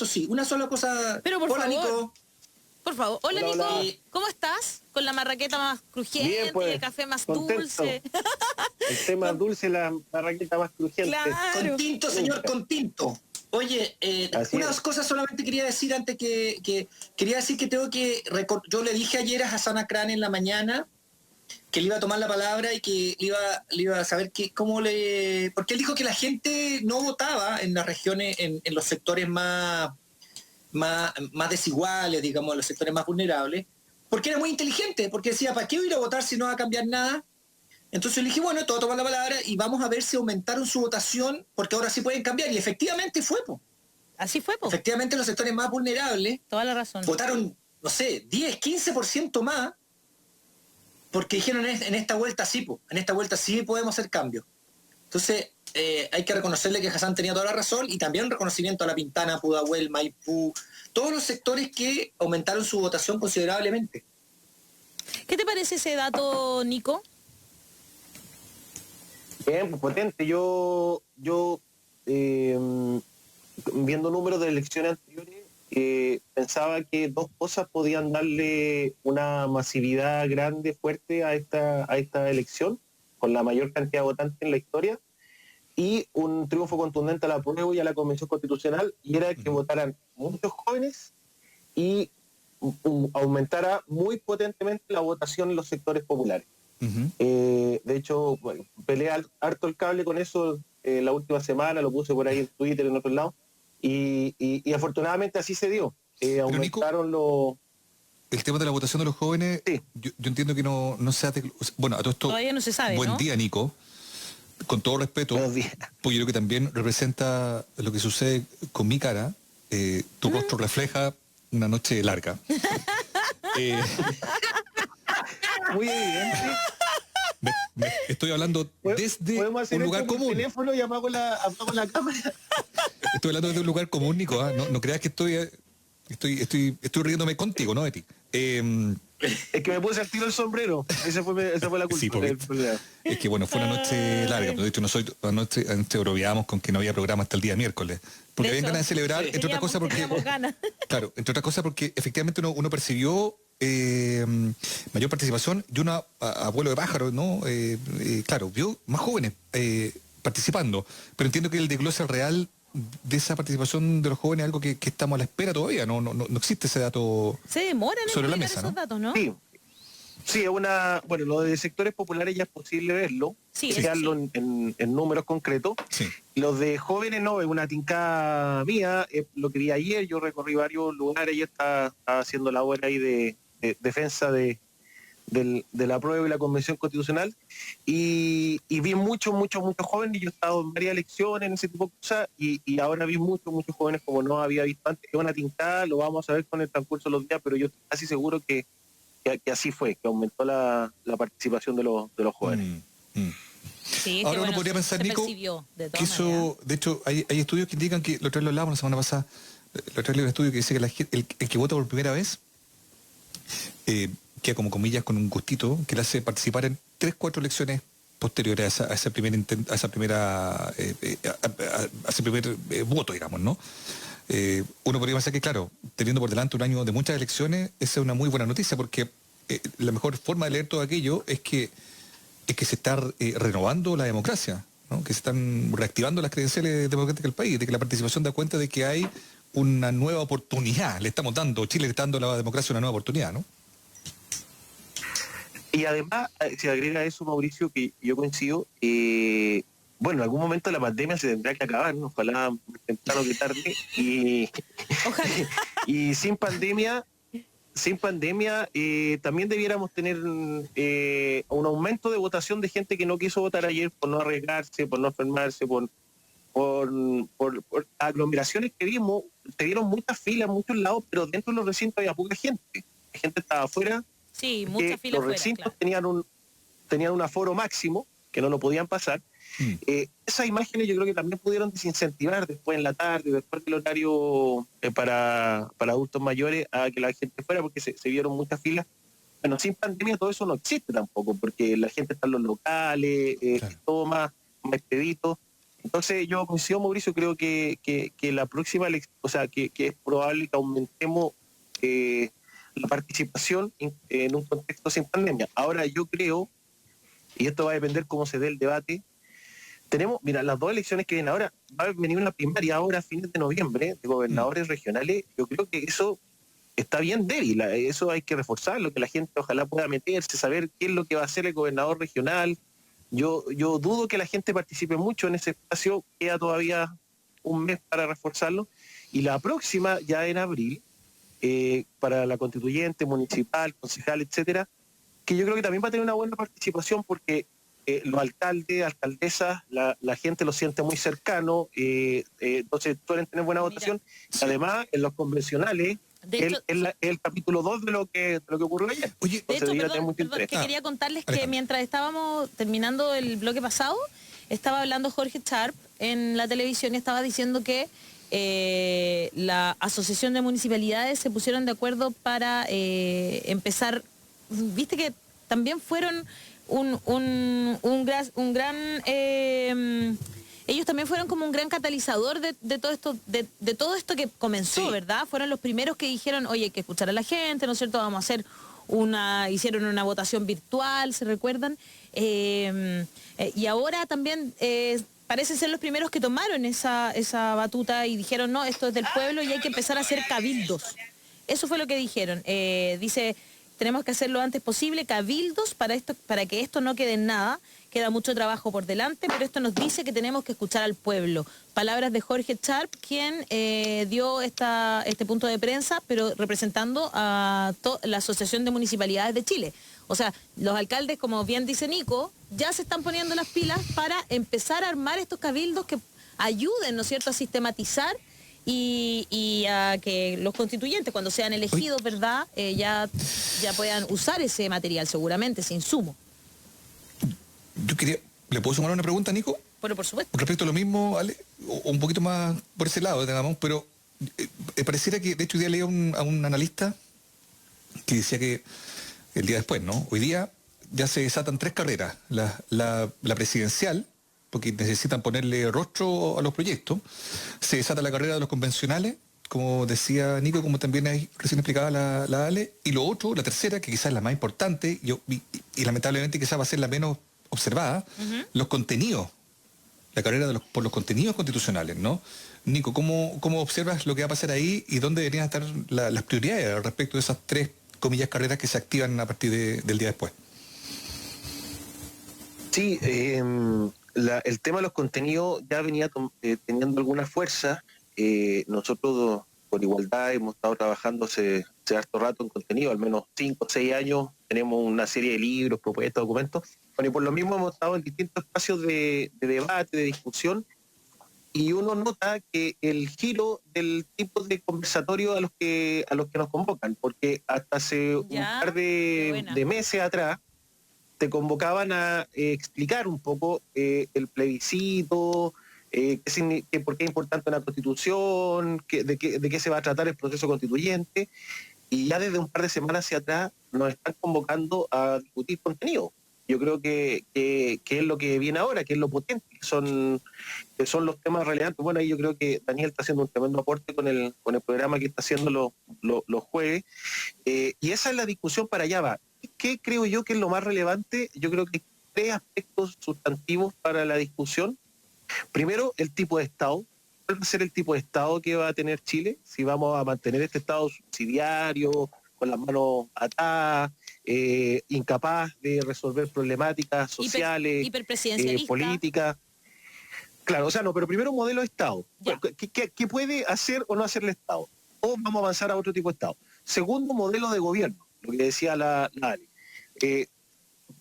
sí, una sola cosa. Pero por Hola, favor. Nico. Por favor. Hola, Hola, Nico. hola. ¿Cómo estás? Con la marraqueta más crujiente Bien, y pues, el café más contento. dulce. El tema dulce, la barraqueta más crujiente. Claro. Con tinto, señor, Nunca. con tinto. Oye, Así unas es. cosas solamente quería decir antes que quería decir que tengo que yo le dije ayer a Hassan Akran en la mañana que le iba a tomar la palabra y que le iba a saber porque él dijo que la gente no votaba en las regiones, en los sectores más desiguales, digamos, en los sectores más vulnerables, porque era muy inteligente, porque decía, ¿para qué voy a ir a votar si no va a cambiar nada? Entonces le dije, bueno, te voy a tomar la palabra y vamos a ver si aumentaron su votación, porque ahora sí pueden cambiar. Y efectivamente fue, po. Así fue, po. Efectivamente los sectores más vulnerables Toda la razón. votaron, no sé, 10, 15% más, porque dijeron en esta vuelta sí, po. En esta vuelta sí podemos hacer cambios. Entonces hay que reconocerle que Hassan tenía toda la razón y también un reconocimiento a La Pintana, Pudahuel, Maipú, todos los sectores que aumentaron su votación considerablemente. ¿Qué te parece ese dato, Nico? Bien, pues, potente. Yo viendo números de elecciones anteriores, pensaba que dos cosas podían darle una masividad grande, fuerte a esta elección, con la mayor cantidad de votantes en la historia, y un triunfo contundente a la prueba y a la Convención Constitucional, y era que votaran muchos jóvenes y aumentara muy potentemente la votación en los sectores populares. De hecho, bueno, peleé harto el cable con eso la última semana, lo puse por ahí en Twitter, en otro lado, y afortunadamente así se dio. Aumentaron los... El tema de la votación de los jóvenes, Sí. yo entiendo que no se hace... Bueno, a todo esto... Todavía no se sabe, Buen ¿no? día, Nico. Con todo respeto, Buenos días. pues yo creo que también representa lo que sucede con mi cara. Tu rostro refleja una noche larga. Muy evidente. Estoy hablando desde Podemos hacer un lugar esto por común. teléfono y apago la cámara. Estoy hablando desde un lugar común, Nico. ¿Ah? No creas que estoy riéndome contigo, ¿no, Eti? Es que me puse al tiro el sombrero. Esa fue la culpa. Sí, porque es que bueno, fue una noche larga, pero de hecho anoche bromeábamos con que no había programa hasta el día miércoles. Porque habían ganas de celebrar, entre otras cosas porque... Claro, entre otras cosas porque efectivamente uno percibió mayor participación y un abuelo de pájaros, ¿no? Claro, vio más jóvenes participando, pero entiendo que el desglose real de esa participación de los jóvenes es algo que estamos a la espera todavía, no existe ese dato Se demoran en sobre la publicar mesa, esos ¿no? datos, ¿no? Sí, bueno, lo de sectores populares ya es posible verlo, Sí, chequearlo en números concretos. Sí. Los de jóvenes no, es una tincada mía, lo que vi ayer, yo recorrí varios lugares y estaba haciendo la hora ahí de defensa de la prueba y la Convención Constitucional, y vi muchos jóvenes, yo he estado en varias elecciones, en ese tipo de cosas, y ahora vi muchos jóvenes como no había visto antes. Es una tincada, lo vamos a ver con el transcurso de los días, pero yo estoy casi seguro que así fue, que aumentó la participación de los jóvenes. Sí, Ahora uno podría pensar, Nico, que eso, de hecho, hay estudios que indican que, la otra vez lo hablábamos la semana pasada, la otra vez leí un estudio que dice que el que vota por primera vez, queda como comillas con un gustito, que le hace participar en 3-4 elecciones posteriores a ese primer voto, digamos, ¿no? Uno podría pensar que, claro, teniendo por delante un año de muchas elecciones, esa es una muy buena noticia, porque la mejor forma de leer todo aquello es que se está renovando la democracia, ¿no? Que se están reactivando las credenciales democráticas del país, de que la participación da cuenta de que hay una nueva oportunidad, Chile le está dando a la democracia una nueva oportunidad, ¿no? Y además, se agrega a eso, Mauricio, que yo coincido, bueno, en algún momento la pandemia se tendrá que acabar, ¿no? Ojalá más temprano que tarde, Ojalá. y sin pandemia también debiéramos tener un aumento de votación de gente que no quiso votar ayer por no arriesgarse, por no enfermarse, por aglomeraciones que vimos. Se vieron muchas filas en muchos lados, pero dentro de los recintos había poca gente. La gente estaba afuera. Sí, muchas filas los fuera, recintos claro. tenían un aforo máximo, que no lo podían pasar. Esas imágenes yo creo que también pudieron desincentivar después en la tarde, después del horario para adultos mayores, a que la gente fuera, porque se vieron muchas filas. Bueno, sin pandemia todo eso no existe tampoco, porque la gente está en los locales, Claro. todo más expedito. Entonces yo coincido, Mauricio, creo que la próxima elección, o sea, que es probable que aumentemos la participación en un contexto sin pandemia. Ahora yo creo, y esto va a depender cómo se dé el debate, mira, las dos elecciones que vienen ahora, va a venir una primaria ahora a fines de noviembre de gobernadores regionales. Yo creo que eso está bien débil, eso hay que reforzarlo, que la gente ojalá pueda meterse, saber qué es lo que va a hacer el gobernador regional. Yo dudo que la gente participe mucho en ese espacio, queda todavía un mes para reforzarlo, y la próxima, ya en abril, para la constituyente, municipal, concejal, etcétera, que yo creo que también va a tener una buena participación porque los alcaldes, alcaldesas, la gente lo siente muy cercano, entonces suelen tener buena votación. Sí. Además, en los convencionales, el capítulo 2 de lo que ocurrió ayer. Oye, de hecho, perdón, que quería contarles que mientras estábamos terminando el bloque pasado, estaba hablando Jorge Sharp en la televisión y estaba diciendo que la Asociación de Municipalidades se pusieron de acuerdo para empezar, viste que también fueron un gran ellos también fueron como un gran catalizador de todo esto que comenzó, sí. ¿Verdad? Fueron los primeros que dijeron, oye, hay que escuchar a la gente, ¿no es cierto? Vamos a hacer hicieron una votación virtual, ¿se recuerdan? Y ahora también parecen ser los primeros que tomaron esa batuta y dijeron, no, esto es del pueblo y hay que empezar a hacer cabildos. Eso fue lo que dijeron. Dice, tenemos que hacer lo antes posible, cabildos, para que esto no quede en nada. Queda mucho trabajo por delante, pero esto nos dice que tenemos que escuchar al pueblo. Palabras de Jorge Sharp, quien dio este punto de prensa, pero representando a la Asociación de Municipalidades de Chile. O sea, los alcaldes, como bien dice Nico, ya se están poniendo las pilas para empezar a armar estos cabildos que ayuden, ¿no es cierto?, a sistematizar y a que los constituyentes, cuando sean elegidos, ¿verdad?, ya puedan usar ese material, seguramente, ese insumo. ¿Le puedo sumar una pregunta, Nico? Bueno, por supuesto. Respecto a lo mismo, Ale, o un poquito más por ese lado, digamos, pero pareciera que, de hecho, hoy día leía a un analista que decía que el día después, ¿no? Hoy día ya se desatan 3 carreras. La presidencial, porque necesitan ponerle rostro a los proyectos. Se desata la carrera de los convencionales, como decía Nico, como también ahí recién explicaba la Ale. Y lo otro, la tercera, que quizás es la más importante, y lamentablemente quizás va a ser la menos observada, los contenidos, la carrera por los contenidos constitucionales, ¿no? Nico, ¿cómo observas lo que va a pasar ahí y dónde deberían estar las prioridades respecto de esas 3, comillas, carreras que se activan a partir del día después? Sí, el tema de los contenidos ya venía teniendo alguna fuerza. Nosotros, por igualdad, hemos estado trabajando hace harto rato en contenido, al menos 5 o 6 años, tenemos una serie de libros, propuestas, documentos. Bueno, y por lo mismo hemos estado en distintos espacios de debate, de discusión, y uno nota que el giro del tipo de conversatorio a los que nos convocan, porque hasta hace un par de meses atrás te convocaban a explicar un poco el plebiscito, por qué es importante una constitución, de qué se va a tratar el proceso constituyente, y ya desde un par de semanas hacia atrás nos están convocando a discutir contenido. Yo creo que es lo que viene ahora, que es lo potente, que son los temas relevantes. Bueno, ahí yo creo que Daniel está haciendo un tremendo aporte con el programa que está haciendo los jueves, y esa es la discusión, para allá va. ¿Qué creo yo que es lo más relevante? Yo creo que hay 3 aspectos sustantivos para la discusión. Primero, el tipo de Estado. ¿Cuál va a ser el tipo de Estado que va a tener Chile? Si vamos a mantener este Estado subsidiario, con las manos atadas, incapaz de resolver problemáticas sociales, políticas. Claro, o sea, no, pero primero un modelo de Estado. ¿Qué puede hacer o no hacer el Estado? O vamos a avanzar a otro tipo de Estado. Segundo, modelo de gobierno, lo que decía la Ale.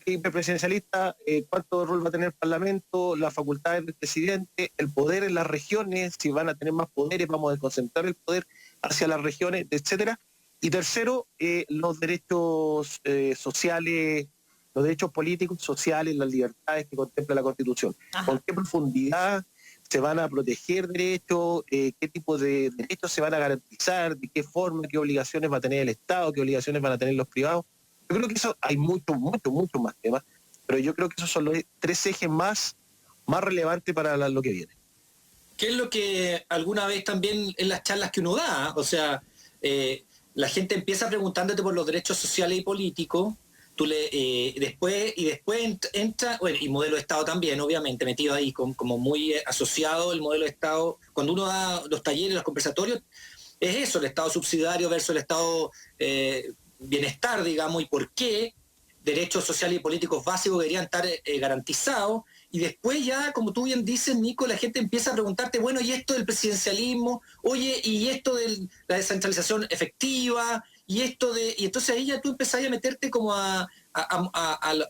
Hiperpresidencialista, cuánto rol va a tener el Parlamento, las facultades del presidente, el poder en las regiones, si van a tener más poderes, vamos a concentrar el poder hacia las regiones, etcétera. Y tercero, los derechos sociales, los derechos políticos, sociales, las libertades que contempla la Constitución. Ajá. ¿Con qué profundidad se van a proteger derechos? ¿Qué tipo de derechos se van a garantizar? ¿De qué forma? ¿Qué obligaciones va a tener el Estado? ¿Qué obligaciones van a tener los privados? Yo creo que eso, hay mucho más temas, pero yo creo que esos son los 3 ejes más relevantes para lo que viene. ¿Qué es lo que alguna vez también en las charlas que uno da? O sea, la gente empieza preguntándote por los derechos sociales y políticos, después entra, bueno, y modelo de Estado también, obviamente, metido ahí, como muy asociado el modelo de Estado. Cuando uno da los talleres, los conversatorios, es eso, el Estado subsidiario versus el Estado bienestar, digamos, y por qué derechos sociales y políticos básicos deberían estar garantizados. Y después ya, como tú bien dices, Nico, la gente empieza a preguntarte, bueno, ¿y esto del presidencialismo? Oye, ¿y esto de la descentralización efectiva? Y entonces ahí ya tú empezás a meterte como a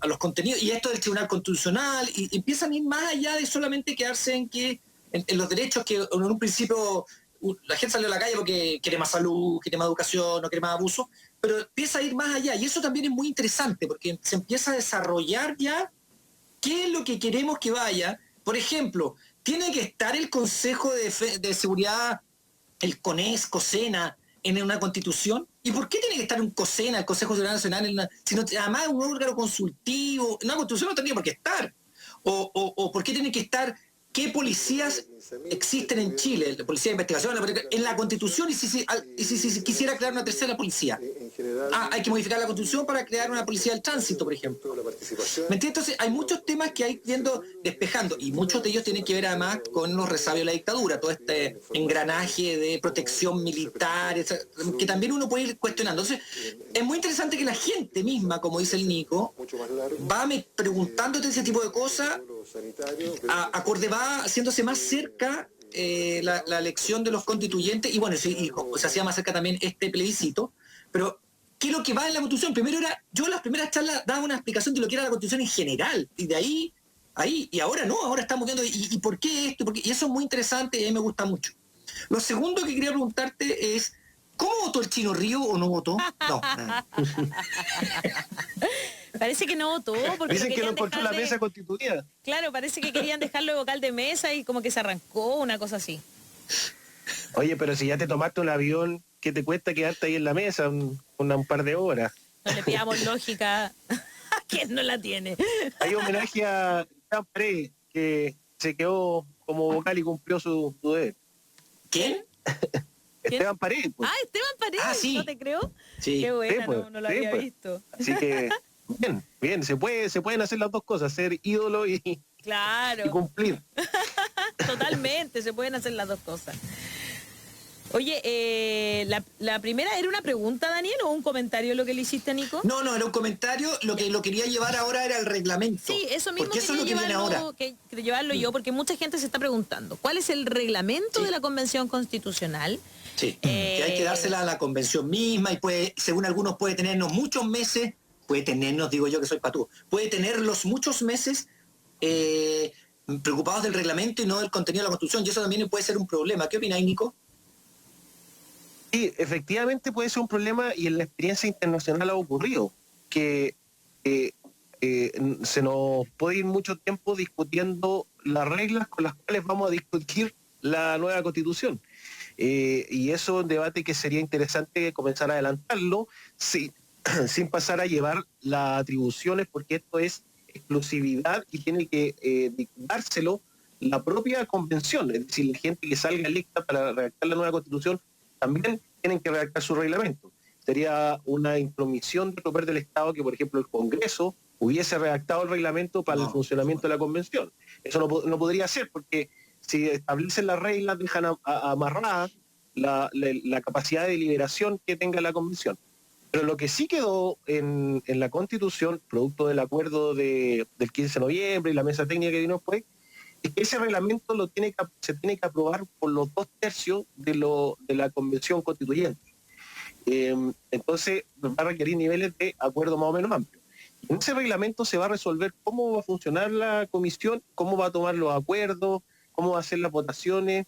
los contenidos, y esto del Tribunal Constitucional, y empiezan a ir más allá de solamente quedarse en los derechos que en un principio la gente salió a la calle porque quiere más salud, quiere más educación, no quiere más abuso, pero empieza a ir más allá, y eso también es muy interesante, porque se empieza a desarrollar ya qué es lo que queremos que vaya. Por ejemplo, tiene que estar el Consejo de Seguridad, el CONES, COSENA, en una constitución. ¿Y por qué tiene que estar un COSENA, el Consejo de Seguridad Nacional, sino además un órgano consultivo? En una constitución no tendría por qué estar. O ¿por qué tiene que estar qué policías existen en Chile? La policía de investigación, en la constitución, y si quisiera crear una tercera policía. Hay que modificar la constitución para crear una policía del tránsito, por ejemplo. ¿Me entiendes? Entonces hay muchos temas que hay viendo despejando, y muchos de ellos tienen que ver además con los resabios de la dictadura, todo este engranaje de protección militar, que también uno puede ir cuestionando. Entonces es muy interesante que la gente misma, como dice el Nico, va preguntándote ese tipo de cosas, acorde va haciéndose más cerca la elección de los constituyentes, y bueno, se hacía más cerca también este plebiscito. Pero ¿qué es lo que va en la Constitución? Primero yo en las primeras charlas daba una explicación de lo que era la Constitución en general, y de ahí, y ahora no, ahora estamos viendo, y por qué esto, y eso es muy interesante y a mí me gusta mucho. Lo segundo que quería preguntarte es, ¿cómo votó el Chino Río o no votó? No. Parece que no votó, porque dicen que no encontró la mesa constituida. Claro, parece que querían dejarlo de vocal de mesa y como que se arrancó, una cosa así. Oye, pero si ya te tomaste un avión, ¿qué te cuesta quedarte ahí en la mesa un par de horas? No le pidamos lógica a quien no la tiene. Hay homenaje a Esteban Paredes, que se quedó como vocal y cumplió su deber. ¿Quién? Esteban Paredes. Pues. Esteban Paredes, sí. ¿No te creo? Sí. Qué buena, pues, no lo había visto. Así que, bien, se pueden hacer las dos cosas, ser ídolo y cumplir. Totalmente, se pueden hacer las dos cosas. Oye, la primera era una pregunta, Daniel, o un comentario lo que le hiciste a Nico. No, era un comentario. Lo que lo quería llevar ahora era el reglamento. Sí, eso mismo, porque eso es lo que viene ahora. Que llevarlo yo, porque mucha gente se está preguntando, ¿cuál es el reglamento de la Convención Constitucional? Sí, que hay que dársela a la convención misma, y según algunos puede tenernos muchos meses, digo yo que soy patúo, puede tenerlos muchos meses preocupados del reglamento y no del contenido de la Constitución, y eso también puede ser un problema. ¿Qué opináis, Nico? Sí, efectivamente puede ser un problema, y en la experiencia internacional ha ocurrido que se nos puede ir mucho tiempo discutiendo las reglas con las cuales vamos a discutir la nueva Constitución. Y eso es un debate que sería interesante comenzar a adelantarlo sin pasar a llevar las atribuciones, porque esto es exclusividad y tiene que dárselo la propia convención. Es decir, la gente que salga electa para redactar la nueva Constitución también tienen que redactar su reglamento. Sería una intromisión de poder del Estado que, por ejemplo, el Congreso hubiese redactado el reglamento para el funcionamiento de la convención. Eso no podría ser, porque si establecen las reglas, dejan amarrada la capacidad de deliberación que tenga la convención. Pero lo que sí quedó en la Constitución, producto del acuerdo del 15 de noviembre y la mesa técnica que vino después, es que ese reglamento se tiene que aprobar por los 2/3 de la Convención Constituyente. Entonces va a requerir niveles de acuerdo más o menos amplios. En ese reglamento se va a resolver cómo va a funcionar la comisión, cómo va a tomar los acuerdos, cómo va a hacer las votaciones.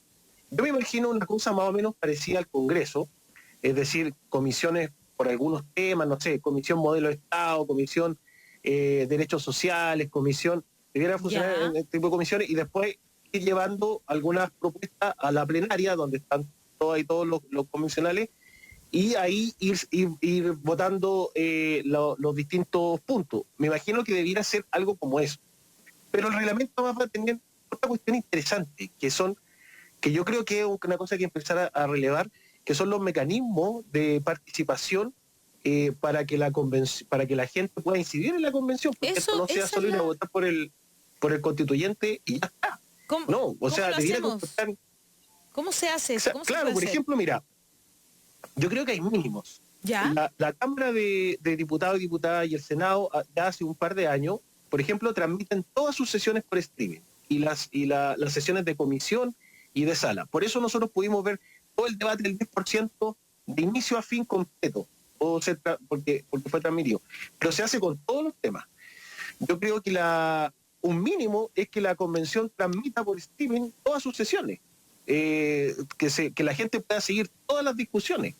Yo me imagino una cosa más o menos parecida al Congreso, es decir, comisiones por algunos temas, no sé, comisión modelo de Estado, comisión derechos sociales, comisión, debiera funcionar en este tipo de comisiones, y después ir llevando algunas propuestas a la plenaria, donde están todos los convencionales, y ahí ir votando los distintos puntos. Me imagino que debiera ser algo como eso. Pero el reglamento va a tener otra cuestión interesante, que son que yo creo que es una cosa que hay que empezar a relevar, que son los mecanismos de participación para que la gente pueda incidir en la convención, porque esto no sea solo ir a votar por el constituyente y ya está. No, o sea, debiera comportar. ¿Cómo se hace eso? ¿Cómo claro, por ejemplo, mira, yo creo que hay mínimos. ¿Ya? La Cámara de Diputados y Diputadas y el Senado ya hace un par de años, por ejemplo, transmiten todas sus sesiones por streaming y las sesiones de comisión y de sala. Por eso nosotros pudimos ver todo el debate del 10% de inicio a fin completo, porque fue transmitido. Pero se hace con todos los temas. Yo creo que un mínimo es que la convención transmita por streaming todas sus sesiones, que la gente pueda seguir todas las discusiones.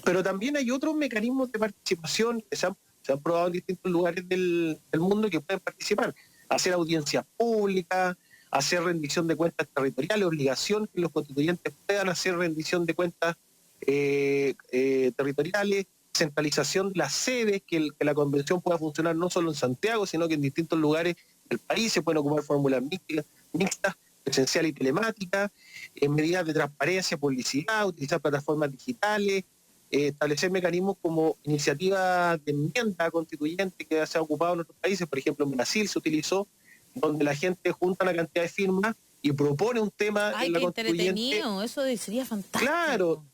Pero también hay otros mecanismos de participación que se han probado en distintos lugares del mundo que pueden participar. Hacer audiencias públicas, hacer rendición de cuentas territoriales, obligación que los constituyentes puedan hacer rendición de cuentas territoriales, centralización de las sedes, que la convención pueda funcionar no solo en Santiago, sino que en distintos lugares del país se pueden ocupar fórmulas mixtas, presencial y telemática, medidas de transparencia, publicidad, utilizar plataformas digitales, establecer mecanismos como iniciativas de enmienda constituyente que se ha ocupado en otros países. Por ejemplo, en Brasil se utilizó, donde la gente junta una cantidad de firmas y propone un tema en la constituyente. Entretenido, eso sería fantástico. Claro,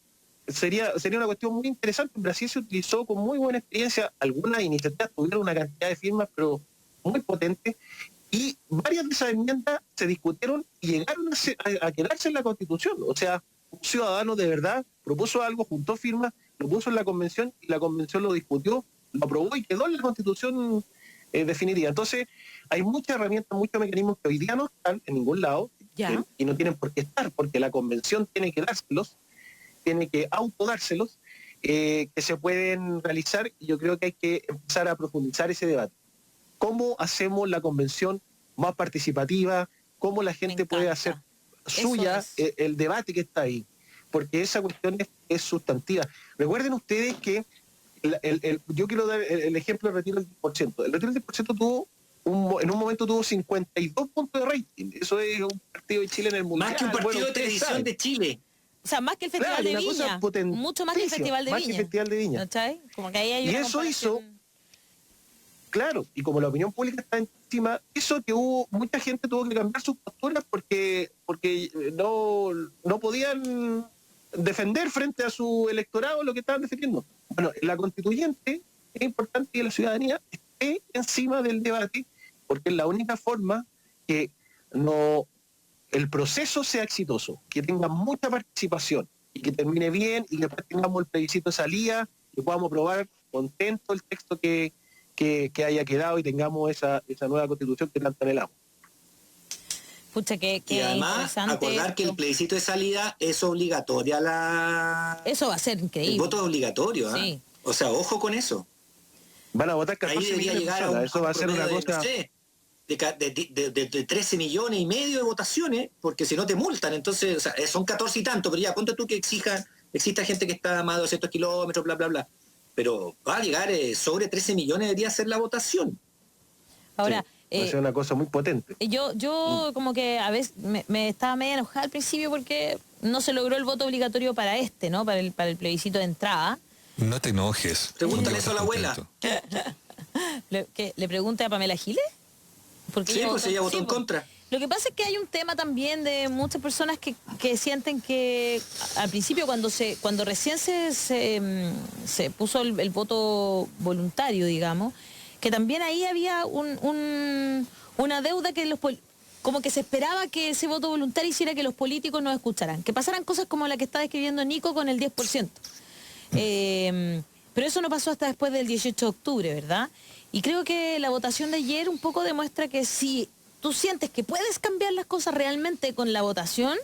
sería una cuestión muy interesante. En Brasil se utilizó con muy buena experiencia. Algunas iniciativas tuvieron una cantidad de firmas, pero muy potente, y varias de esas enmiendas se discutieron y llegaron a quedarse en la Constitución. O sea, un ciudadano de verdad propuso algo, juntó firmas, lo puso en la convención y la convención lo discutió, lo aprobó y quedó en la Constitución definitiva. Entonces, hay muchas herramientas, muchos mecanismos que hoy día no están en ningún lado y no tienen por qué estar, porque la convención tiene que dárselos, tiene que autodárselos, que se pueden realizar, y yo creo que hay que empezar a profundizar ese debate. ¿Cómo hacemos la convención más participativa? ¿Cómo la gente puede hacer suya el debate que está ahí? Porque esa cuestión es sustantiva. Recuerden ustedes que yo quiero dar el ejemplo del retiro del 10%. El retiro del 10% en un momento tuvo 52 puntos de rating. Eso es un partido de Chile en el Mundial. Más que un partido de televisión de Chile. O sea, más que el Festival de Viña. Mucho más que el Festival de Viña. Más que el Festival de Viña. ¿No? Como que ahí hay y eso hizo, claro, y como la opinión pública está encima, hizo que mucha gente tuvo que cambiar sus posturas porque no podían defender frente a su electorado lo que estaban defendiendo. Bueno, la constituyente es importante que la ciudadanía esté encima del debate, porque es la única forma que el proceso sea exitoso, que tenga mucha participación y que termine bien y que después tengamos el plebiscito de salida, que podamos aprobar contento el texto que haya quedado y tengamos esa nueva constitución que tanto anhelamos. Pucha, y además, acordar que el plebiscito de salida es obligatoria Eso va a ser increíble. El voto es obligatorio, ¿eh? Sí. O sea, ojo con eso. Van a votar 14 Ahí debería millones llegar de personas. Eso va a ser una cosa... No sé, de 13 millones y medio de votaciones, porque si no te multan. Entonces, o sea, son 14 y tanto, pero ya, ponte tú que exista gente que está a más de 200 kilómetros, bla, bla, bla. Pero va a llegar sobre 13 millones, debería ser la votación. Ahora... va a ser una cosa muy potente. Yo como que a veces me estaba medio enojada al principio porque no se logró el voto obligatorio para ¿no? Para el plebiscito de entrada. No te enojes. Pregúntale eso a la abuela. ¿Le pregunte a Pamela Giles? Porque sí, pues ella votó en contra. Lo que pasa es que hay un tema también de muchas personas que sienten que al principio cuando recién se puso el voto voluntario, digamos, que también ahí había una deuda que como que se esperaba que ese voto voluntario hiciera que los políticos nos escucharan, que pasaran cosas como la que está describiendo Nico con el 10%. Pero eso no pasó hasta después del 18 de octubre, ¿verdad? Y creo que la votación de ayer un poco demuestra que si tú sientes que puedes cambiar las cosas realmente con la votación,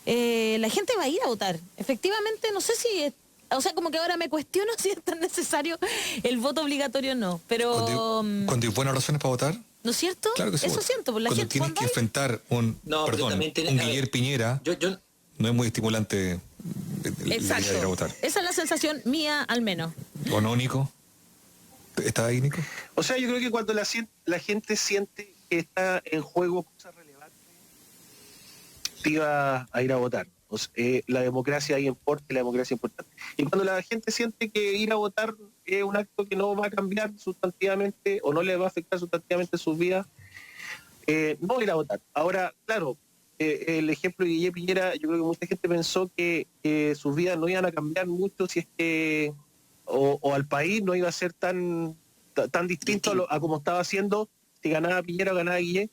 la gente va a ir a votar. Efectivamente, no sé si... O sea, como que ahora me cuestiono si es tan necesario el voto obligatorio o no, pero... Cuando hay buenas razones para votar... ¿no es cierto? Claro que sí. Eso siento, por la cuando gente... tienes que enfrentar un Guillermo Piñera, no es muy estimulante la idea de ir a votar. Esa es la sensación mía, al menos. ¿O no, Nico? ¿Está ahí, Nico? O sea, yo creo que cuando la gente siente que está en juego cosas relevantes, motiva a ir a votar. O sea, la democracia ahí importa y la democracia es importante. Y cuando la gente siente que ir a votar es un acto que no va a cambiar sustantivamente o no le va a afectar sustantivamente sus vidas, no ir a votar. Ahora, claro, el ejemplo de Guille Piñera, yo creo que mucha gente pensó que sus vidas no iban a cambiar mucho si es que, o al país no iba a ser tan distinto a como estaba haciendo si ganaba Piñera o ganaba Guille.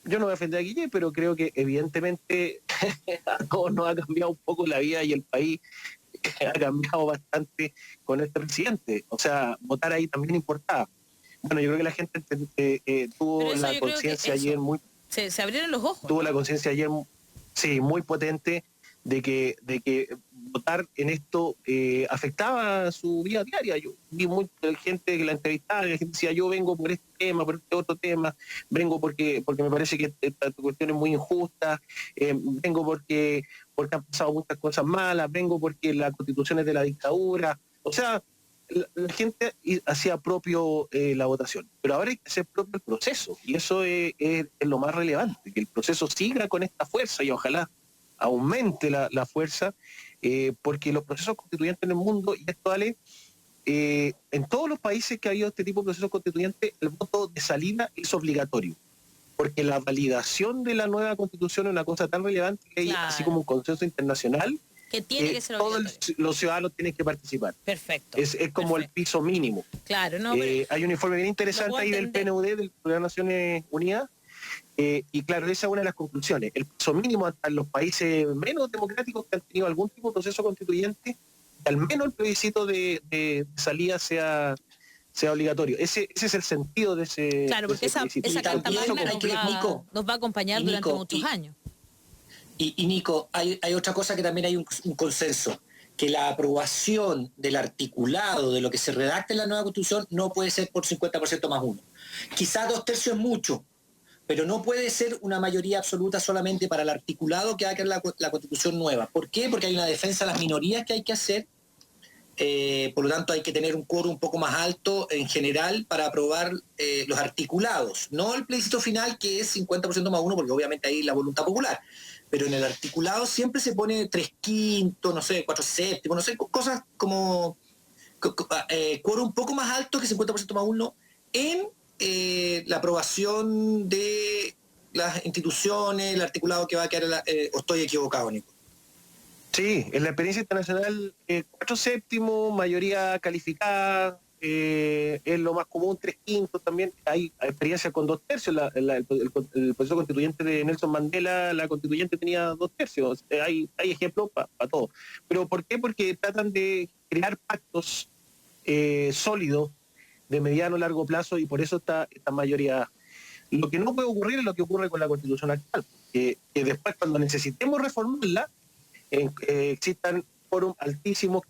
Yo no voy a defender a Guille, pero creo que evidentemente a todos nos ha cambiado un poco la vida y el país ha cambiado bastante con este presidente. O sea, votar ahí también importaba. Bueno, yo creo que la gente tuvo la conciencia ayer muy... Se abrieron los ojos. Tuvo la conciencia ayer, sí, muy potente de que votar en esto afectaba su vida diaria. Yo vi mucha gente que la entrevistaba, la gente decía, yo vengo por este tema, por este otro tema, vengo porque me parece que esta cuestión es muy injusta, vengo porque han pasado muchas cosas malas, vengo porque la Constitución es de la dictadura. O sea, la gente hacía propio la votación, pero ahora hay que hacer propio el proceso, y eso es lo más relevante, que el proceso siga con esta fuerza y ojalá aumente la fuerza, porque los procesos constituyentes en el mundo, y esto vale, en todos los países que ha habido este tipo de procesos constituyentes, el voto de salida es obligatorio, porque la validación de la nueva constitución es una cosa tan relevante que hay, así como un consenso internacional, que tiene que ser todos los ciudadanos tienen que participar. Perfecto. Es como el piso mínimo. Claro, no. Hay un informe bien interesante ahí del PNUD, del Programa de Naciones Unidas, y claro, esa es una de las conclusiones. El piso mínimo hasta en los países menos democráticos que han tenido algún tipo de proceso constituyente, que al menos el plebiscito de salida sea obligatorio. Ese es el sentido de ese. Claro, porque esa carta magna nos va a acompañar durante muchos años. Y Nico, hay otra cosa que también hay un consenso, que la aprobación del articulado de lo que se redacta en la nueva Constitución no puede ser por 50% más uno. Quizás 2/3 es mucho, pero no puede ser una mayoría absoluta solamente para el articulado que va a crear la Constitución nueva. ¿Por qué? Porque hay una defensa de las minorías que hay que hacer, por lo tanto hay que tener un quórum un poco más alto en general para aprobar los articulados, no el plebiscito final que es 50% más uno, porque obviamente ahí la voluntad popular. Pero en el articulado siempre se pone 3/5, no sé, 4/7, no sé, cosas como quórum un poco más alto que 50% más uno en la aprobación de las instituciones, el articulado que va a quedar, o estoy equivocado, Nico. Sí, en la experiencia internacional, 4/7, mayoría calificada, es lo más común, 3/5 también. Hay experiencias con 2/3. El proceso constituyente de Nelson Mandela, la constituyente tenía 2/3. Hay ejemplos para todo. ¿Pero por qué? Porque tratan de crear pactos sólidos de mediano a largo plazo, y por eso está esta mayoría. Lo que no puede ocurrir es lo que ocurre con la Constitución actual, que después, cuando necesitemos reformarla, existan fórum altísimos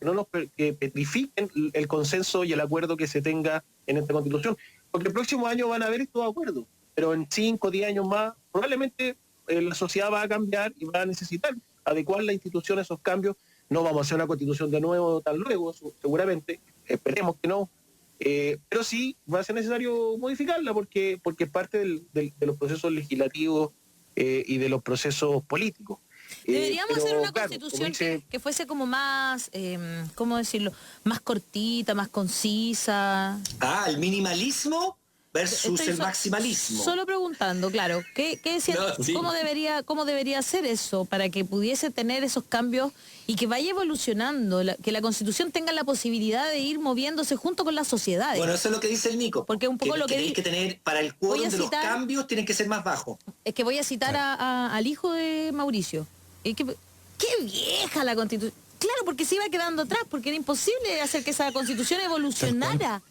que petrifiquen el consenso y el acuerdo que se tenga en esta Constitución. Porque el próximo año van a haber estos acuerdos, pero en 5 o 10 años más probablemente la sociedad va a cambiar y va a necesitar adecuar la institución a esos cambios. No vamos a hacer una Constitución de nuevo tan luego, seguramente, esperemos que no, pero sí va a ser necesario modificarla porque es parte de los procesos legislativos y de los procesos políticos. Deberíamos hacer una constitución que fuese como más, ¿cómo decirlo? Más cortita, más concisa. El minimalismo versus el maximalismo. Solo preguntando, claro, ¿qué decía? No, sí. ¿Cómo debería ser eso para que pudiese tener esos cambios y que vaya evolucionando, que la Constitución tenga la posibilidad de ir moviéndose junto con las sociedades? Bueno, eso es lo que dice el Nico. Porque un poco lo que tenéis que tener, para el quórum de los cambios, tienen que ser más bajos. Es que voy a citar al hijo de Mauricio. ¡Qué vieja la Constitución! Claro, porque se iba quedando atrás, porque era imposible hacer que esa Constitución evolucionara.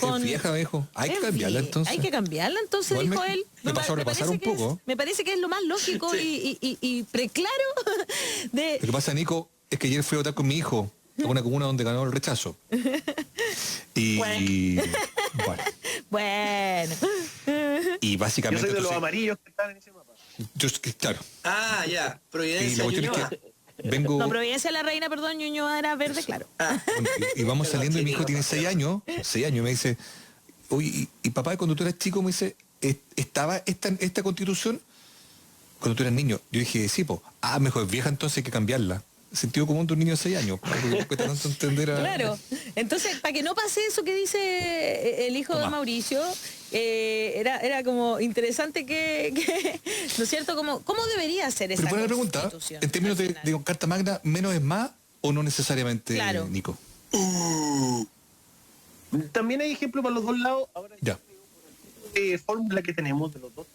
Es vieja, viejo. Hay que cambiarla entonces. Hay que cambiarla entonces, igual dijo él. Me pasó a repasar un poco. Me parece que es lo más lógico y preclaro de... Lo que pasa, Nico, es que ayer fui a votar con mi hijo a una comuna donde ganó el rechazo. Y... Bueno. Y básicamente... Yo soy de los amarillos que están en ese mapa. Claro. Ya. Providencia. Y la cuestión es que vengo... No, Providencia la Reina, perdón, Ñuñoa era verde, claro. Bueno, y vamos saliendo y mi hijo tiene 6 años. 6 años, me dice, oye, y papá, cuando tú eras chico, me dice, ¿estaba esta Constitución? cuando tú eras niño. Yo dije, sí, mejor es vieja, entonces hay que cambiarla. Sentido común de un niño de 6 años. Porque cuesta tanto entender a... Claro. Entonces, para que no pase eso que dice el hijo de Mauricio, era como interesante que ¿no es cierto? ¿Cómo debería ser esa Pero buena pregunta, en términos de Carta Magna, ¿menos es más o no necesariamente, claro. Nico? También hay ejemplos para los dos lados. Ahora, ya. Fórmula que tenemos de los dos.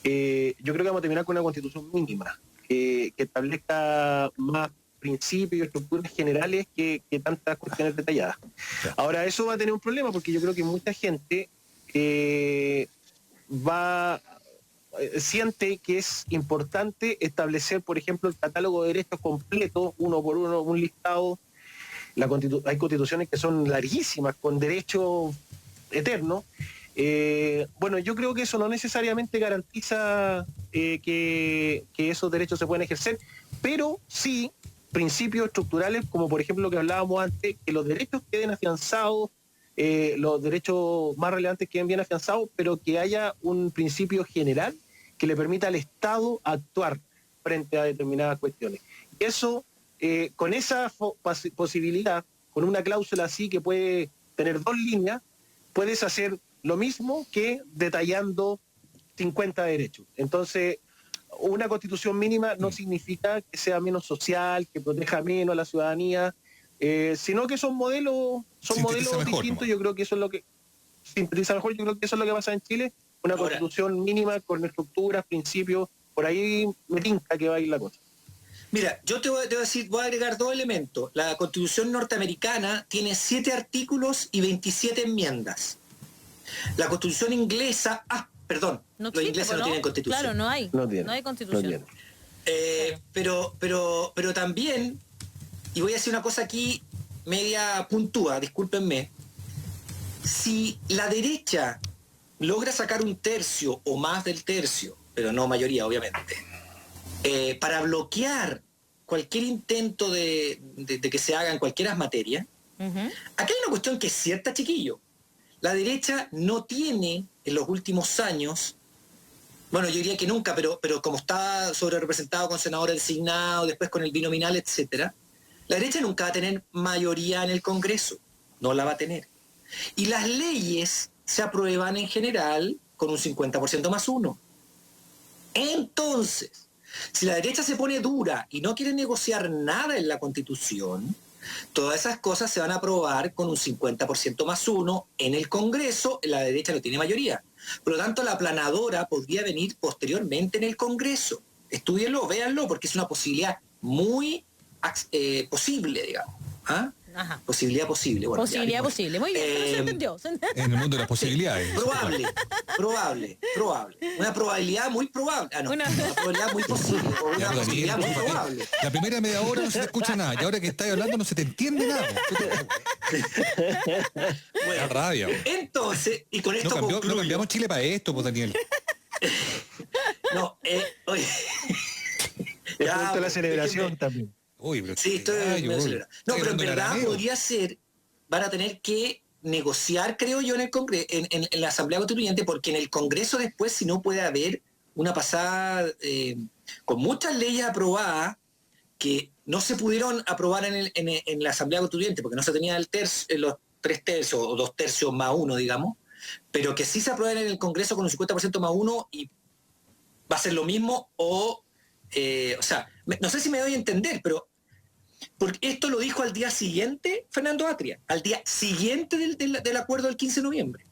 Yo creo que vamos a terminar con una constitución mínima, que establezca más principios y estructuras generales que tantas cuestiones detalladas. Ya. Ahora, eso va a tener un problema, porque yo creo que mucha gente siente que es importante establecer, por ejemplo, el catálogo de derechos completo, uno por uno, un listado. Hay constituciones que son larguísimas, con derechos eternos. Bueno, yo creo que eso no necesariamente garantiza que esos derechos se puedan ejercer, pero sí principios estructurales, como por ejemplo lo que hablábamos antes, que los derechos queden afianzados, los derechos más relevantes queden bien afianzados, pero que haya un principio general que le permita al Estado actuar frente a determinadas cuestiones. Y eso, con esa posibilidad, con una cláusula así que puede tener 2 líneas, puedes hacer lo mismo que detallando 50 derechos. Entonces, una constitución mínima no significa que sea menos social, que proteja menos a la ciudadanía, sino que son modelos distintos. Yo creo que eso es lo que sintetiza mejor. Yo creo que eso es lo que pasa en Chile. Una constitución mínima con estructuras, principios. Por ahí me tinca que va a ir la cosa. Mira, yo te voy a agregar 2 elementos. La Constitución norteamericana tiene 7 artículos y 27 enmiendas. La Constitución inglesa, los ingleses no tienen Constitución. Claro, no hay Constitución. Pero también, y voy a decir una cosa aquí media puntúa, discúlpenme, si la derecha logra sacar 1/3 o más del tercio, pero no mayoría obviamente, para bloquear cualquier intento de que se haga en cualquier materia, aquí hay una cuestión que es cierta, chiquillo. La derecha no tiene en los últimos años, bueno, yo diría que nunca, pero como está sobre representado con senadores designados, después con el binominal, etcétera, la derecha nunca va a tener mayoría en el Congreso, no la va a tener. Y las leyes se aprueban en general con un 50% más 1. Entonces, si la derecha se pone dura y no quiere negociar nada en la Constitución, todas esas cosas se van a aprobar con un 50% más 1 en el Congreso. La derecha no tiene mayoría. Por lo tanto, la aplanadora podría venir posteriormente en el Congreso. Estúdienlo, véanlo, porque es una posibilidad muy posible, digamos. ¿Ah? Ajá. Posibilidad posible. Bueno, posibilidad posible. Muy bien, se entendió. En el mundo de las posibilidades. Probable. Una probabilidad muy probable. Una probabilidad muy posible. O una posibilidad muy probable. La primera media hora no se te escucha nada. Y ahora que estás hablando no se te entiende nada. Bueno, rabia. Entonces, y con esto no cambiamos Chile para esto, pues, Daniel. Oye. Ya, la celebración también. Uy, pero sí, estoy medio acelerado. No, pero en verdad podría ser, van a tener que negociar, creo yo, en el Congreso, en la Asamblea Constituyente, porque en el Congreso después, si no, puede haber una pasada con muchas leyes aprobadas que no se pudieron aprobar en la Asamblea Constituyente, porque no se tenía los 3/3 o 2/3 más 1, digamos, pero que sí se aprueben en el Congreso con un 50% más 1 y va a ser lo mismo o sea, no sé si me doy a entender, pero porque esto lo dijo al día siguiente Fernando Atria, al día siguiente del acuerdo del 15 de noviembre.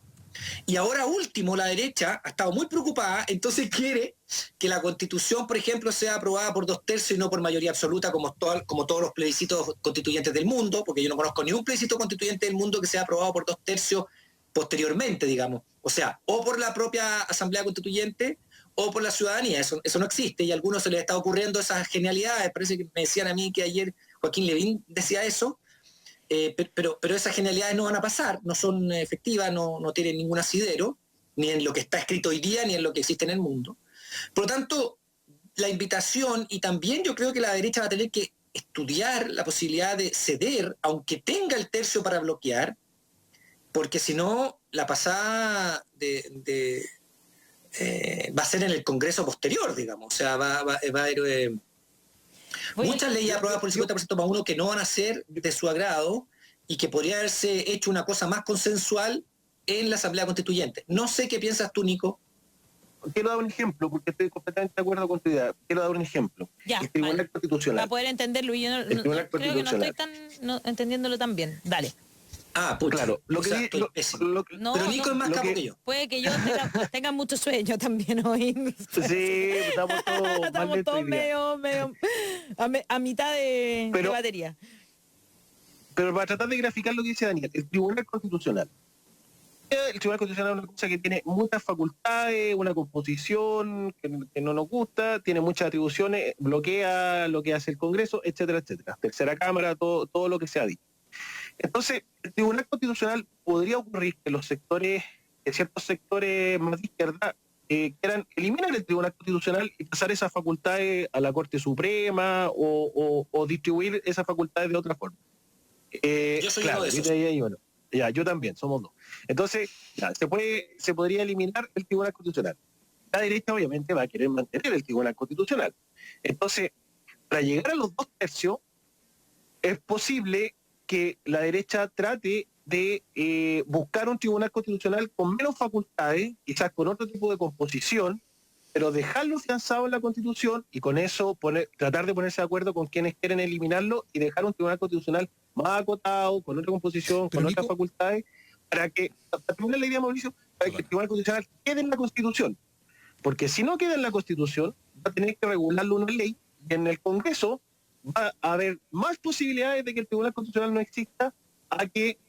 Y ahora último, la derecha ha estado muy preocupada, entonces quiere que la Constitución, por ejemplo, sea aprobada por 2/3 y no por mayoría absoluta, como todos los plebiscitos constituyentes del mundo, porque yo no conozco ni un plebiscito constituyente del mundo que sea aprobado por 2/3 posteriormente, digamos. O sea, o por la propia Asamblea Constituyente o por la ciudadanía. Eso no existe, y a algunos se les está ocurriendo esas genialidades. Parece que me decían a mí que ayer Joaquín Levín decía eso, pero esas genialidades no van a pasar, no son efectivas, no tienen ningún asidero, ni en lo que está escrito hoy día, ni en lo que existe en el mundo. Por lo tanto, la invitación, y también yo creo que la derecha va a tener que estudiar la posibilidad de ceder, aunque tenga el tercio para bloquear, porque si no, la pasada va a ser en el Congreso posterior, digamos. O sea, va a haber muchas leyes aprobadas por el 50% más uno que no van a ser de su agrado y que podría haberse hecho una cosa más consensual en la Asamblea Constituyente. No sé qué piensas tú, Nico. Quiero dar un ejemplo, porque estoy completamente de acuerdo con tu idea. Quiero dar un ejemplo. Ya, el Tribunal Constitucional. Para poder entenderlo, y yo creo que no estoy entendiéndolo tan bien. Dale. Pucha. Claro, pero Nico es más capo que yo. Puede que yo tenga mucho sueño también hoy. Sí, estamos todos medio a mitad de batería. Pero para tratar de graficar lo que dice Daniel, el Tribunal Constitucional es una cosa que tiene muchas facultades, una composición que no nos gusta, tiene muchas atribuciones, bloquea lo que hace el Congreso, etcétera, etcétera. Tercera Cámara, todo lo que se ha dicho. Entonces, el Tribunal Constitucional podría ocurrir que ciertos sectores más de izquierda quieran eliminar el Tribunal Constitucional y pasar esas facultades a la Corte Suprema o distribuir esas facultades de otra forma. Yo soy uno de esos. Ya, yo también, somos dos. Entonces, se podría eliminar el Tribunal Constitucional. La derecha obviamente va a querer mantener el Tribunal Constitucional. Entonces, para llegar a los 2/3, es posible que la derecha trate de buscar un Tribunal Constitucional con menos facultades, quizás con otro tipo de composición, pero dejarlo afianzado en la Constitución y con eso tratar de ponerse de acuerdo con quienes quieren eliminarlo y dejar un Tribunal Constitucional más acotado, con otra composición, con otras facultades, para que, terminar la idea, Mauricio, para que el Tribunal Constitucional quede en la Constitución. Porque si no queda en la Constitución, va a tener que regularlo una ley y en el Congreso va a haber más posibilidades de que el Tribunal Constitucional no exista a que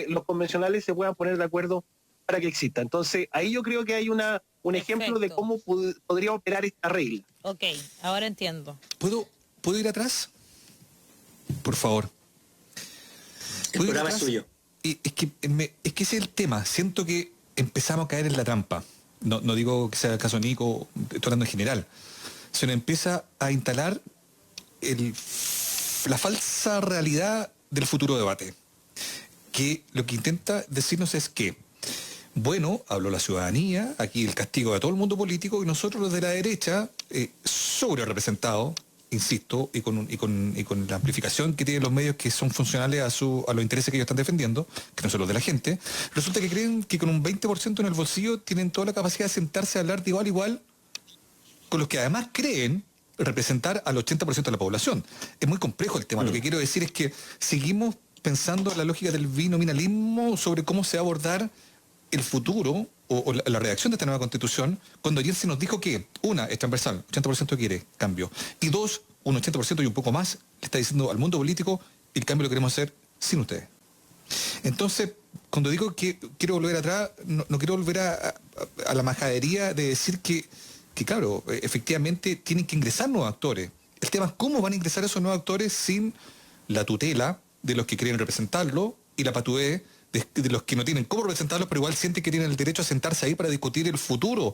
los convencionales se puedan poner de acuerdo para que exista. Entonces, ahí yo creo que hay un ejemplo de cómo podría operar esta regla. Ok, ahora entiendo. ¿Puedo ir atrás? Por favor. El programa es suyo. Es que ese es el tema. Siento que empezamos a caer en la trampa. No digo que sea el caso Nico, estoy hablando en general. Se nos empieza a instalar la falsa realidad del futuro debate. Que lo que intenta decirnos es que, bueno, habló la ciudadanía, aquí el castigo de todo el mundo político, y nosotros los de la derecha, sobre representados, insisto, y con la amplificación que tienen los medios que son funcionales a los intereses que ellos están defendiendo, que no son los de la gente, resulta que creen que con un 20% en el bolsillo tienen toda la capacidad de sentarse a hablar de igual a igual con los que además creen representar al 80% de la población. Es muy complejo el tema. Lo que quiero decir es que seguimos pensando en la lógica del binominalismo sobre cómo se va a abordar el futuro o la redacción de esta nueva Constitución, cuando ayer se nos dijo que, una, es transversal, 80% quiere cambio, y dos, un 80% y un poco más le está diciendo al mundo político, el cambio lo queremos hacer sin ustedes. Entonces, cuando digo que quiero volver atrás, no quiero volver a la majadería de decir que claro, efectivamente tienen que ingresar nuevos actores. El tema es cómo van a ingresar esos nuevos actores sin la tutela de los que quieren representarlo y la patudez de los que no tienen cómo representarlos, pero igual sienten que tienen el derecho a sentarse ahí para discutir el futuro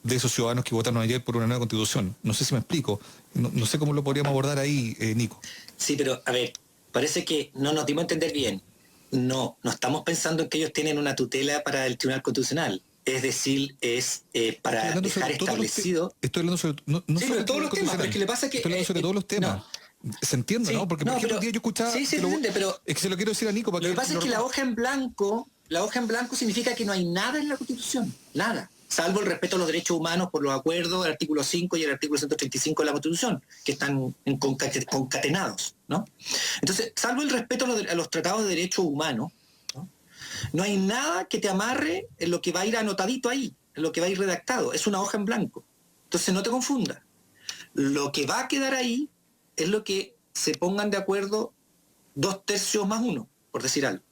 de esos ciudadanos que votaron ayer por una nueva Constitución. No sé si me explico. No sé cómo lo podríamos abordar ahí, Nico. Sí, pero a ver, parece que no nos dimos a entender bien. No estamos pensando en que ellos tienen una tutela para el Tribunal Constitucional. Es decir, es para dejar establecido... Estoy hablando sobre... sí, pero todos los temas, pero es que le pasa que... Estoy hablando sobre todos los temas. Se entiende, ¿no? Porque, por ejemplo, un día yo escuchaba... Sí, se entiende, pero... Es que se lo quiero decir a Nico. Lo que pasa es que la hoja en blanco significa que no hay nada en la Constitución. Nada. Salvo el respeto a los derechos humanos por los acuerdos, el artículo 5 y el artículo 135 de la Constitución, que están concatenados, ¿no? Entonces, salvo el respeto a los tratados de derechos humanos, no hay nada que te amarre en lo que va a ir anotadito ahí, en lo que va a ir redactado. Es una hoja en blanco. Entonces no te confundas. Lo que va a quedar ahí es lo que se pongan de acuerdo 2/3 más 1, por decir algo.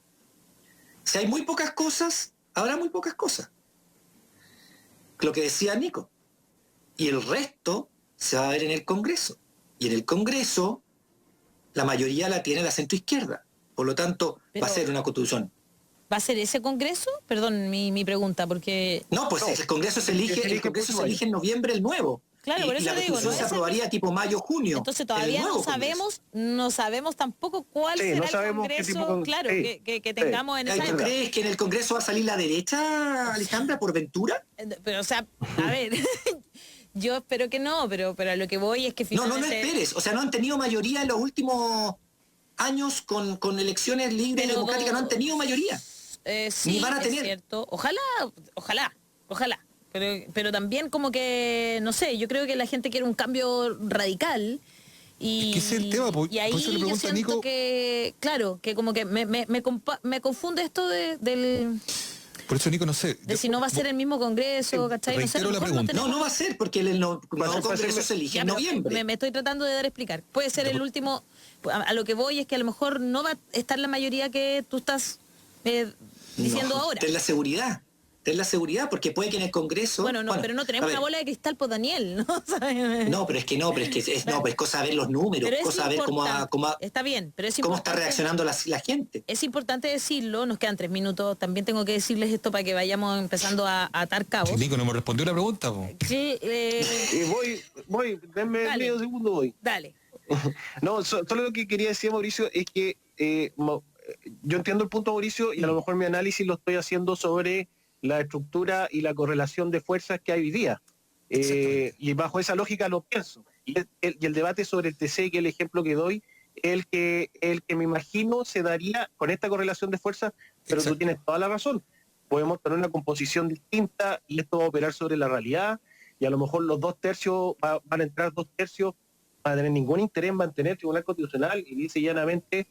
Si hay muy pocas cosas, habrá muy pocas cosas. Lo que decía Nico. Y el resto se va a ver en el Congreso. Y en el Congreso la mayoría la tiene la centroizquierda. Por lo tanto, va a ser una constitución. ¿Va a ser ese Congreso? Perdón mi pregunta, porque... No, pues el Congreso se elige, en noviembre el nuevo. Claro, por y eso la te digo, Constitución no se es aprobaría tipo mayo, junio. Entonces todavía no sabemos tampoco cuál Sí, será no el sabemos qué Congreso, tipo de- claro, sí, que tengamos en esa ¿Tú época. crees que en el Congreso va a salir la derecha, Alejandra, por ventura? Pero, o sea, a ver, yo espero que no, pero a lo que voy es que No finalmente... esperes. O sea, no han tenido mayoría en los últimos años con elecciones libres y Pero democráticas, no han tenido mayoría. sí, Ni van a es tener. cierto. Ojalá. Pero también como que, no sé, yo creo que la gente quiere un cambio radical. Y, Es que ese es el tema, y ahí por eso le yo pregunto a siento Nico. que, claro, que como que me confunde esto de Por eso, Nico, no sé. si no va a ser el mismo Congreso, ¿cachai? No sé, a lo reitero la mejor pregunta. No va a ser, porque el nuevo Congreso se elige Ya, en pero noviembre. me estoy tratando de dar a explicar. Puede ser el último, a lo que voy es que a lo mejor no va a estar la mayoría que tú estás diciendo ahora. Ten la seguridad. Ten la seguridad, porque puede que en el Congreso... Bueno, pero no tenemos una bola de cristal, pues Daniel, ¿no? ¿Sabes? No, pero es cosa de ver los números, Pero es cosa de ver está bien, pero es cómo importante, está reaccionando la gente. Es importante decirlo, nos quedan 3 minutos, también tengo que decirles esto para que vayamos empezando a atar cabos. Sí, Nico, no me respondió la pregunta, po. Sí, voy, denme Dale. medio segundo, voy. dale. No, solo lo que quería decir, Mauricio, es que yo entiendo el punto, Mauricio, y a lo mejor mi análisis lo estoy haciendo sobre la estructura y la correlación de fuerzas que hay hoy día. Y bajo esa lógica lo pienso. Y el debate sobre el TC, que es el ejemplo que doy, el que me imagino se daría con esta correlación de fuerzas, pero Exacto. tú tienes toda la razón. Podemos tener una composición distinta y esto va a operar sobre la realidad, y a lo mejor los 2 tercios, van a entrar 2 tercios, van a tener ningún interés en mantener el Tribunal Constitucional, y dice llanamente,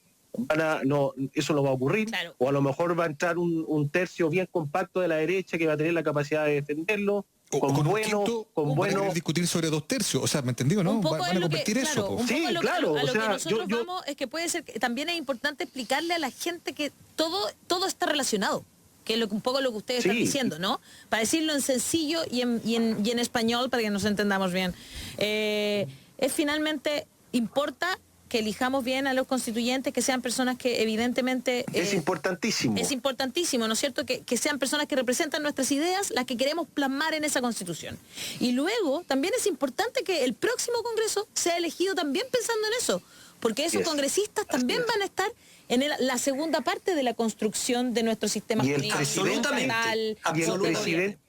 eso no va a ocurrir, Claro. o a lo mejor va a entrar un tercio bien compacto de la derecha que va a tener la capacidad de defenderlo, O con un bueno, quinto, con van a bueno. querer discutir sobre 2 tercios. O sea, ¿me entendió, no? Un poco Van es a lo que, convertir eso, claro, po. un Sí, poco a lo, claro, a lo o sea, que nosotros yo- vamos es que puede ser que también es importante explicarle a la gente que todo está relacionado, que es un poco lo que ustedes están Sí. diciendo, ¿no? Para decirlo en sencillo y en español para que nos entendamos bien. Es finalmente, importa que elijamos bien a los constituyentes, que sean personas que evidentemente... Es importantísimo. Es importantísimo, ¿no es cierto?, que sean personas que representan nuestras ideas, las que queremos plasmar en esa Constitución. Y luego también es importante que el próximo Congreso sea elegido también pensando en eso, porque esos Yes. congresistas también Así es. van a estar en la segunda parte de la construcción de nuestro sistema Y el jurídico, presidente- estatal, y el absolutamente. presidente,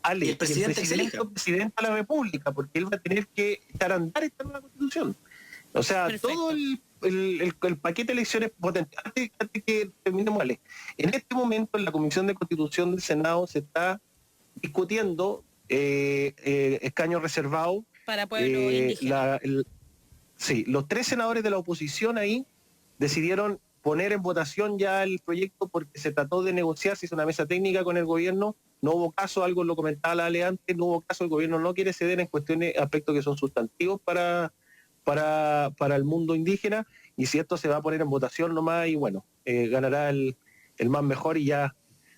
Ale, Y el presidente que se elija. el presidente de la República, porque él va a tener que echar a andar esta nueva Constitución. O sea, Perfecto. todo el paquete de elecciones potente. Antes que terminemos, Ale, en este momento en la Comisión de Constitución del Senado se está discutiendo escaños reservados. para pueblo indígena. Sí, los 3 senadores de la oposición ahí decidieron poner en votación ya el proyecto porque se trató de negociar, se hizo una mesa técnica con el gobierno, no hubo caso, algo lo comentaba la Ale antes, no hubo caso, el gobierno no quiere ceder en cuestiones, aspectos que son sustantivos para el mundo indígena, y si esto se va a poner en votación nomás, y bueno, ganará el más mejor, y ya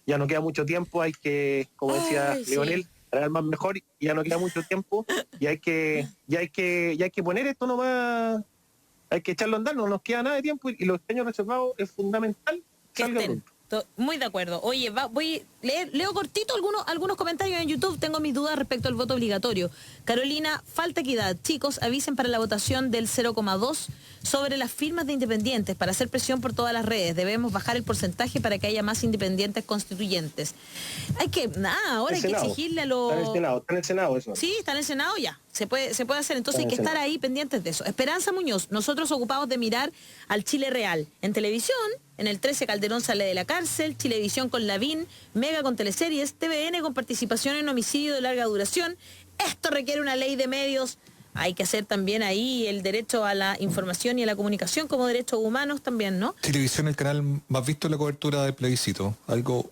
no queda mucho tiempo, hay que, como decía Ay, sí. Leonel, ganará el más mejor, y ya no queda mucho tiempo, y hay que poner esto nomás, hay que echarlo a andar, no nos queda nada de tiempo, y los escaños reservados es fundamental Que salga estén. pronto. Muy de acuerdo. Oye, leo cortito algunos comentarios en YouTube. Tengo mis dudas respecto al voto obligatorio. Carolina, falta equidad. Chicos, avisen para la votación del 0,2 sobre las firmas de independientes para hacer presión por todas las redes. Debemos bajar el porcentaje para que haya más independientes constituyentes. Ahora hay que Senado. exigirle a Está en el Senado eso. Sí, está en el Senado ya. Se puede hacer. Entonces hay que estar ahí pendientes de eso. Esperanza Muñoz, nosotros ocupados de mirar al Chile real. En televisión, en el 13 Calderón sale de la cárcel, Chilevisión con Lavín, Mega con teleseries, TVN con participación en homicidio de larga duración. Esto requiere una ley de medios. Hay que hacer también ahí el derecho a la información y a la comunicación como derechos humanos también, ¿no? Televisión, el canal más visto en la cobertura del plebiscito. Algo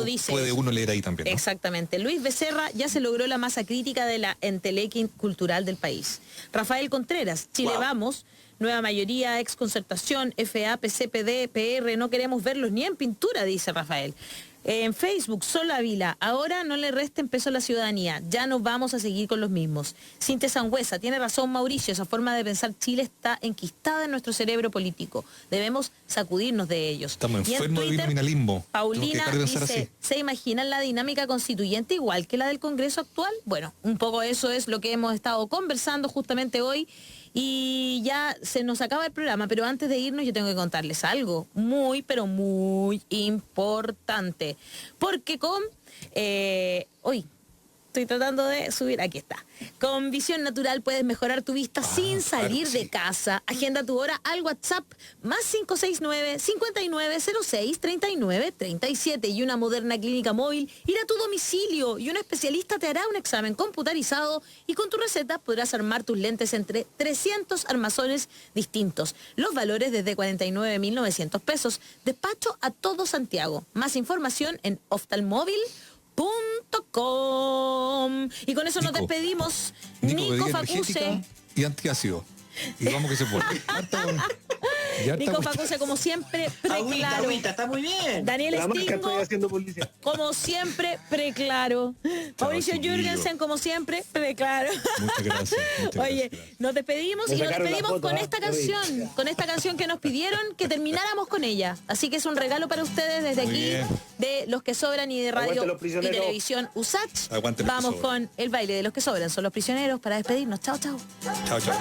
dice puede eso. uno leer ahí también, ¿no? Exactamente. Luis Becerra, ya se logró la masa crítica de la entelequia cultural del país. Rafael Contreras, Chile Wow. Vamos, nueva mayoría, ex concertación, FA, PCPD, PR, no queremos verlos ni en pintura, dice Rafael. En Facebook, Sol Ávila, ahora no le resten peso a la ciudadanía, ya no vamos a seguir con los mismos. Cintia Sangüesa, tiene razón Mauricio, esa forma de pensar Chile está enquistada en nuestro cerebro político. Debemos sacudirnos de ellos. Estamos enfermos de binomialismo. Paulina dice, ¿se imaginan la dinámica constituyente igual que la del Congreso actual? Bueno, un poco eso es lo que hemos estado conversando justamente hoy. Y ya se nos acaba el programa, pero antes de irnos yo tengo que contarles algo muy, pero muy importante. Porque hoy estoy tratando de subir, aquí está. Con Visión Natural puedes mejorar tu vista sin salir de casa. Agenda tu hora al WhatsApp +569 5906 3937 y una moderna clínica móvil irá a tu domicilio y un especialista te hará un examen computarizado y con tu receta podrás armar tus lentes entre 300 armazones distintos. Los valores desde 49.900 pesos. Despacho a todo Santiago. Más información en oftalmóvil.com. Y con eso nos despedimos. Nico Facuse y antiácido. Y vamos que se puede. Nico Facuse, como siempre, preclaro. Agüita, está muy bien. Daniel Stingo, publicidad. como siempre, preclaro. Mauricio Jürgensen, como siempre, preclaro. Muchas gracias. Oye, nos despedimos y nos despedimos con esta canción que nos pidieron que termináramos con ella. Así que es un regalo para ustedes desde aquí, de Los que Sobran y de Radio y Televisión USACH. Vamos con el baile de Los que Sobran. Son los prisioneros para despedirnos. Chao, chao. Chao, chao.